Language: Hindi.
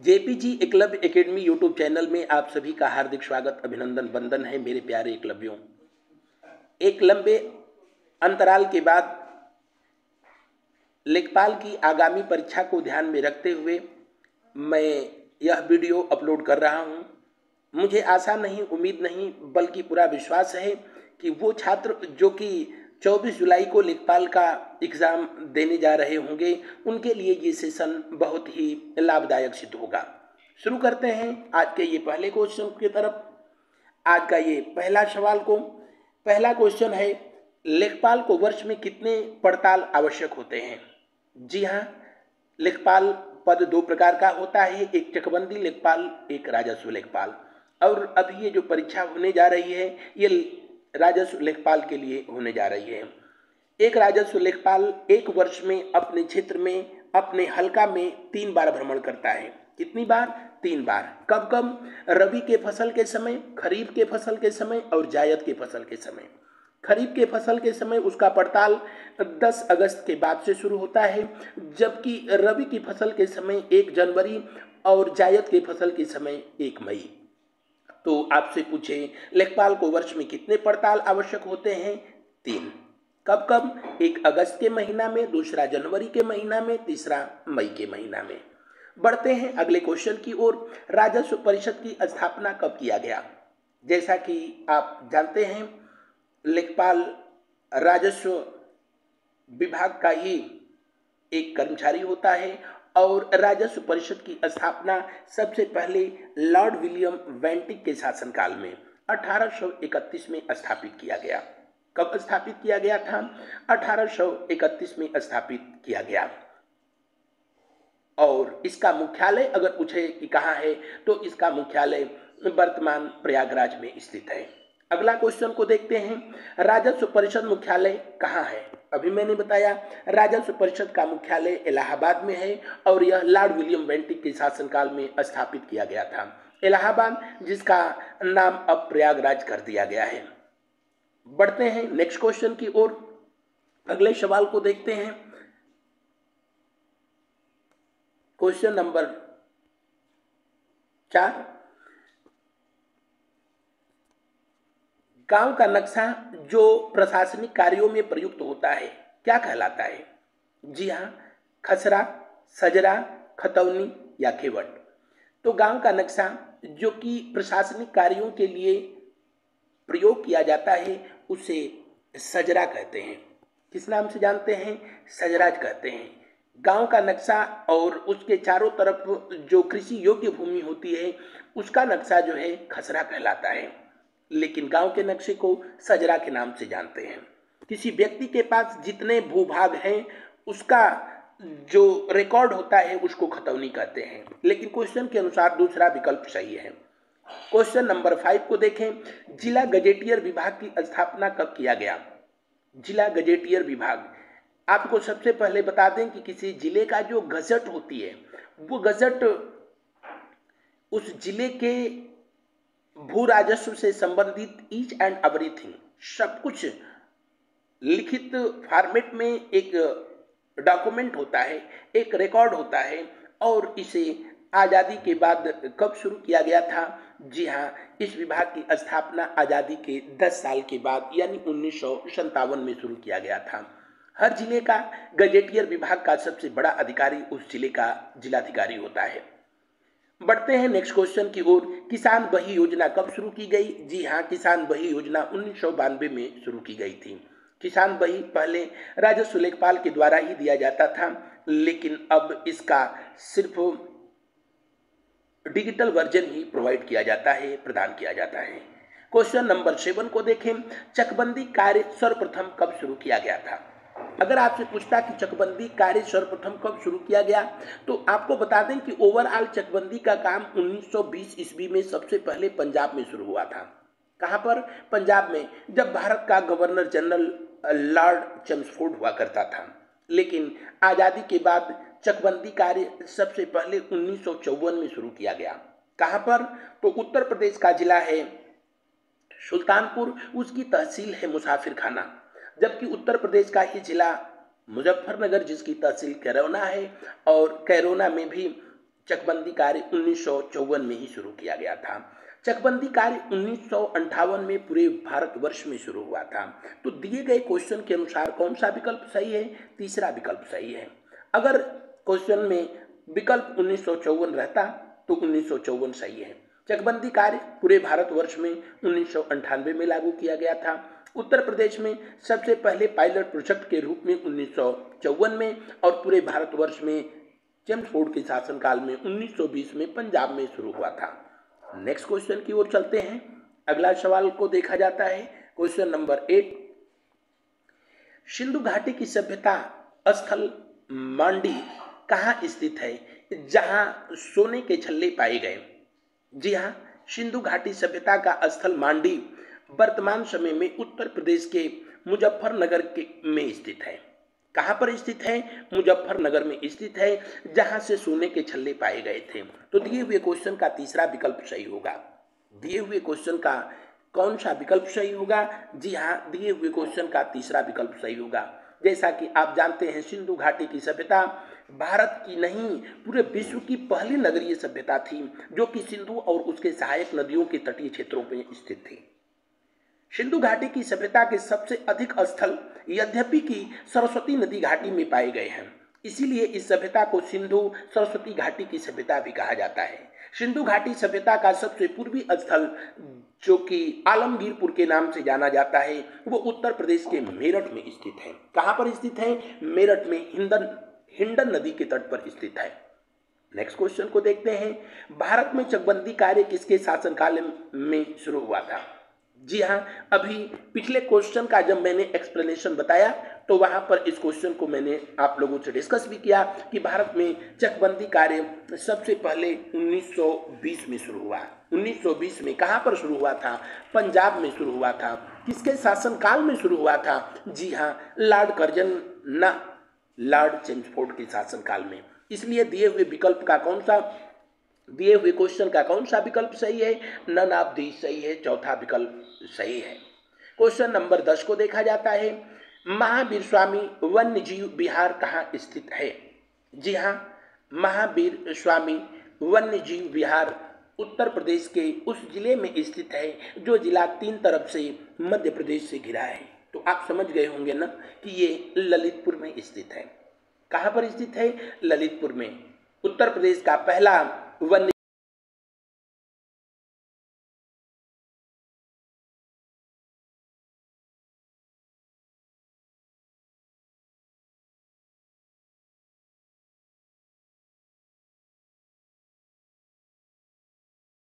JPG Eklavya academy YouTube channel में आप सभी का हार्दिक स्वागत अभिनंदन वंदन है मेरे प्यारे एकलव्यों। एक लंबे अंतराल के बाद लेखपाल की आगामी परीक्षा को ध्यान में रखते हुए मैं यह वीडियो अपलोड कर रहा हूं। मुझे आशा नहीं, उम्मीद नहीं, बल्कि पूरा विश्वास है कि वो छात्र जो कि 24 जुलाई को लेखपाल का एग्ज़ाम देने जा रहे होंगे, उनके लिए ये सेशन बहुत ही लाभदायक सिद्ध होगा। शुरू करते हैं आज के ये पहले क्वेश्चन की तरफ। आज का ये पहला सवाल को पहला क्वेश्चन है, लेखपाल को वर्ष में कितने पड़ताल आवश्यक होते हैं? जी हाँ, लेखपाल पद दो प्रकार का होता है, एक चकबंदी लेखपाल, एक राजस्व लेखपाल। और अभी ये जो परीक्षा होने जा रही है ये राजस्व लेखपाल के लिए होने जा रही है। एक राजस्व लेखपाल एक वर्ष में अपने क्षेत्र में, अपने हलका में 3 बार भ्रमण करता है। कितनी बार? 3 बार। कब कब? रबी के फसल के समय, खरीफ के फसल के समय और जायद के फसल के समय। खरीफ के फसल के समय उसका पड़ताल 10 अगस्त के बाद से शुरू होता है, जबकि रबी की फसल के समय 1 जनवरी और जायद के फसल के समय 1 मई। तो आपसे पूछे लेखपाल को वर्ष में कितने पड़ताल आवश्यक होते हैं? 3। कब कब? 1 अगस्त के महीना में, दूसरा जनवरी के महीना में, तीसरा मई के महीना में। बढ़ते हैं अगले क्वेश्चन की ओर। राजस्व परिषद की स्थापना कब किया गया? जैसा कि आप जानते हैं, लेखपाल राजस्व विभाग का ही एक कर्मचारी होता है और राजस्व परिषद की स्थापना सबसे पहले लॉर्ड विलियम वेंटिक के शासनकाल में 1831 में स्थापित किया गया। कब स्थापित किया गया था? 1831 में स्थापित किया गया। और इसका मुख्यालय अगर पूछे कि कहाँ है, तो इसका मुख्यालय वर्तमान प्रयागराज में स्थित है। अगला क्वेश्चन को देखते हैं। राजस्व परिषद मुख्यालय कहाँ है? अभी मैंने बताया राजस्व परिषद का मुख्यालय इलाहाबाद में है और यह लॉर्ड विलियम बेंटिक के शासनकाल में स्थापित किया गया था। इलाहाबाद, जिसका नाम अब प्रयागराज कर दिया गया है। बढ़ते हैं नेक्स्ट क्वेश्चन की ओर। अगले सवाल को देखते हैं। Question number 4। गांव का नक्शा जो प्रशासनिक कार्यों में प्रयुक्त होता है क्या कहलाता है? जी हाँ, खसरा, सजरा, खतौनी या खेवट। तो गांव का नक्शा जो कि प्रशासनिक कार्यों के लिए प्रयोग किया जाता है उसे सजरा कहते हैं। किस नाम से जानते हैं? सजराज कहते हैं। गांव का नक्शा और उसके चारों तरफ जो कृषि योग्य भूमि होती है उसका नक्शा जो है खसरा कहलाता है, लेकिन गांव के नक्शे को सजरा के नाम से जानते हैं। किसी व्यक्ति के पास जितने भूभाग हैं उसका जो रिकॉर्ड होता है उसको खतौनी कहते हैं, लेकिन क्वेश्चन के अनुसार दूसरा विकल्प सही है। क्वेश्चन नंबर 5 को देखें। जिला गजेटियर विभाग की स्थापना कब किया गया? जिला गजेटियर विभाग, आपको सबसे पहले बता दें कि किसी जिले का जो गजट होती है वो गजट उस जिले के भू राजस्व से संबंधित ईच एंड एवरीथिंग सब कुछ लिखित फॉर्मेट में एक डॉक्यूमेंट होता है, एक रिकॉर्ड होता है। और इसे आज़ादी के बाद कब शुरू किया गया था? जी हाँ, इस विभाग की स्थापना आज़ादी के 10 साल के बाद यानी 1957 में शुरू किया गया था। हर जिले का गजेटियर विभाग का सबसे बड़ा अधिकारी उस जिले का जिलाधिकारी होता है। बढ़ते हैं नेक्स्ट क्वेश्चन की ओर। किसान बही योजना कब शुरू की गई? जी हाँ, किसान बही योजना 1992 में शुरू की गई थी। किसान बही पहले राजस्व लेखपाल के द्वारा ही दिया जाता था, लेकिन अब इसका सिर्फ डिजिटल वर्जन ही प्रोवाइड किया जाता है, प्रदान किया जाता है। क्वेश्चन नंबर 7 को देखें। चकबंदी कार्य सर्वप्रथम कब शुरू किया गया था? अगर आपसे पूछता कि चकबंदी कार्य सर्वप्रथम कब शुरू किया गया, तो आपको बता दें कि ओवरऑल चकबंदी का काम 1920 ईस्वी में सबसे पहले पंजाब में शुरू हुआ था। कहाँ पर? पंजाब में, जब भारत का गवर्नर जनरल लॉर्ड चेम्सफोर्ड हुआ करता था। लेकिन आज़ादी के बाद चकबंदी कार्य सबसे पहले 1954 में शुरू किया गया। कहाँ पर? तो उत्तर प्रदेश का जिला है सुल्तानपुर, उसकी तहसील है मुसाफिर खाना, जबकि उत्तर प्रदेश का ही जिला मुजफ्फरनगर जिसकी तहसील कैरोना है, और कैरोना में भी चकबंदी कार्य 1954 में ही शुरू किया गया था। चकबंदी कार्य 1958 में पूरे भारतवर्ष में शुरू हुआ था। तो दिए गए क्वेश्चन के अनुसार कौन सा विकल्प सही है? तीसरा विकल्प सही है। अगर क्वेश्चन में विकल्प 1954 रहता तो 1954 सही है। चकबंदी कार्य पूरे भारतवर्ष में 1998 में लागू किया गया था। उत्तर प्रदेश में सबसे पहले पायलट प्रोजेक्ट के रूप में 1954 में और पूरे भारतवर्ष में जेम्स फोर्ड के शासनकाल में 1920 में पंजाब में शुरू हुआ था। नेक्स्ट क्वेश्चन की ओर चलते हैं। अगला सवाल को देखा जाता है क्वेश्चन नंबर 8। सिंधु घाटी की सभ्यता स्थल मांडी कहाँ स्थित है जहां सोने के छल्ले पाए गए? जी हाँ, सिंधु घाटी सभ्यता का स्थल मांडी वर्तमान समय में उत्तर प्रदेश के मुजफ्फरनगर में स्थित है। कहाँ पर स्थित है? मुजफ्फरनगर में स्थित है, जहां से सोने के छल्ले पाए गए थे। तो दिए हुए क्वेश्चन का तीसरा विकल्प सही होगा। दिए हुए क्वेश्चन का कौन सा विकल्प सही होगा? जी हाँ, दिए हुए क्वेश्चन का तीसरा विकल्प सही होगा। जैसा कि आप जानते हैं, सिंधु घाटी की सभ्यता भारत की नहीं पूरे विश्व की पहली नगरीय सभ्यता थी, जो कि सिंधु और उसके सहायक नदियों के तटीय क्षेत्रों में स्थित थी। सिंधु घाटी की सभ्यता के सबसे अधिक स्थल यद्यपि कि सरस्वती नदी घाटी में पाए गए हैं, इसीलिए इस सभ्यता को सिंधु सरस्वती घाटी की सभ्यता भी कहा जाता है। सिंधु घाटी सभ्यता का सबसे पूर्वी स्थल जो कि आलमगीरपुर के नाम से जाना जाता है, वो उत्तर प्रदेश के मेरठ में स्थित है। कहाँ पर स्थित है? मेरठ में हिंडन नदी के तट पर स्थित है। नेक्स्ट क्वेश्चन को देखते हैं। भारत में चकबंदी कार्य किसके शासनकाल में शुरू हुआ था? जी हाँ, अभी पिछले क्वेश्चन का जब मैंने एक्सप्लेनेशन बताया तो वहां पर इस क्वेश्चन को मैंने आप लोगों से डिस्कस भी किया कि भारत में चकबंदी कार्य सबसे पहले 1920 में शुरू हुआ। 1920 में कहां पर शुरू हुआ था? पंजाब में शुरू हुआ था। किसके शासनकाल में शुरू हुआ था? जी हाँ, लॉर्ड चेम्सफोर्ड के शासनकाल में। इसलिए दिए हुए विकल्प का कौन सा दिए हुए क्वेश्चन का कौन सा विकल्प सही है? नन ऑफ दीज सही है, चौथा विकल्प सही है। क्वेश्चन नंबर 10 को देखा जाता है। महावीर स्वामी वन्य जीव विहार कहाँ स्थित है? जी हाँ, महावीर स्वामी वन्य जीव विहार उत्तर प्रदेश के उस जिले में स्थित है जो जिला 3 तरफ से मध्य प्रदेश से घिरा है। तो आप समझ गए होंगे ना कि ये ललितपुर में स्थित है। कहाँ पर स्थित है? ललितपुर में। उत्तर प्रदेश का पहला वन्य